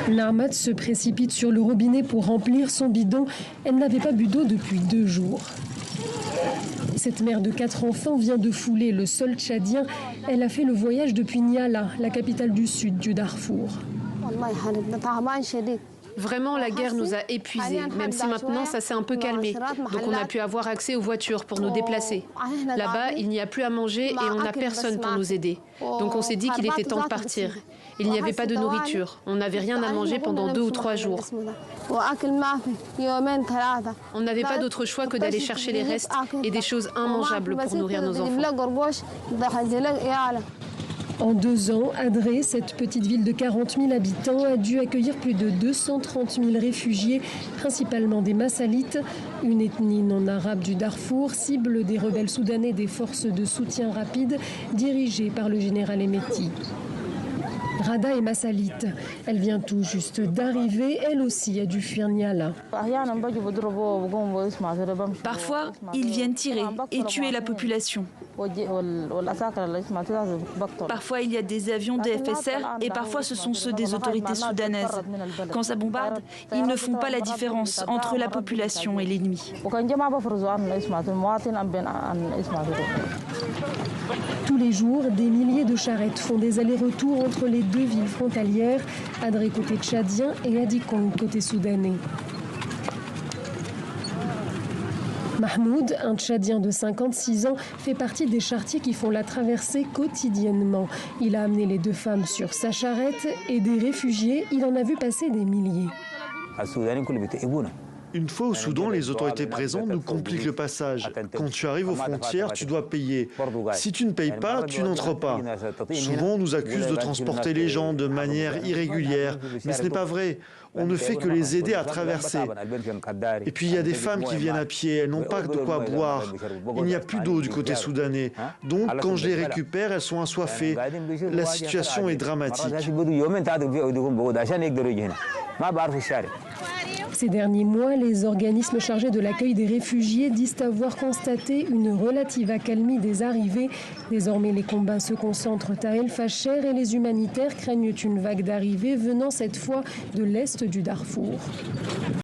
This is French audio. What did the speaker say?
Narmat se précipite sur le robinet pour remplir son bidon. Elle n'avait pas bu d'eau depuis 2 jours. Cette mère de 4 enfants vient de fouler le sol tchadien. Elle a fait le voyage depuis Niala, la capitale du sud du Darfour. Vraiment, la guerre nous a épuisés, même si maintenant ça s'est un peu calmé. Donc on a pu avoir accès aux voitures pour nous déplacer. Là-bas, il n'y a plus à manger et on n'a personne pour nous aider. Donc on s'est dit qu'il était temps de partir. Il n'y avait pas de nourriture. On n'avait rien à manger pendant 2 ou 3 jours. On n'avait pas d'autre choix que d'aller chercher les restes et des choses immangeables pour nourrir nos enfants. En 2 ans, Adré, cette petite ville de 40 000 habitants, a dû accueillir plus de 230 000 réfugiés, principalement des Massalites, une ethnie non arabe du Darfour, cible des rebelles soudanais des forces de soutien rapide dirigées par le général Hemeti. Rada est massalite. Elle vient tout juste d'arriver. Elle aussi a dû fuir Niala. Parfois, ils viennent tirer et tuer la population. Parfois, il y a des avions des FSR et parfois ce sont ceux des autorités soudanaises. Quand ça bombarde, ils ne font pas la différence entre la population et l'ennemi. Tous les jours, des milliers de charrettes font des allers-retours entre les 2 villes frontalières, Adré côté tchadien et Adikong côté soudanais. Mahmoud, un Tchadien de 56 ans, fait partie des charretiers qui font la traversée quotidiennement. Il a amené les 2 femmes sur sa charrette et des réfugiés, il en a vu passer des milliers. Une fois au Soudan, les autorités présentes nous compliquent le passage. Quand tu arrives aux frontières, tu dois payer. Si tu ne payes pas, tu n'entres pas. Souvent, on nous accuse de transporter les gens de manière irrégulière, mais ce n'est pas vrai. On ne fait que les aider à traverser. Et puis, il y a des femmes qui viennent à pied, elles n'ont pas de quoi boire. Il n'y a plus d'eau du côté soudanais. Donc, quand je les récupère, elles sont assoiffées. La situation est dramatique. Ces derniers mois, les organismes chargés de l'accueil des réfugiés disent avoir constaté une relative accalmie des arrivées. Désormais, les combats se concentrent à El Fasher et les humanitaires craignent une vague d'arrivées venant cette fois de l'est du Darfour.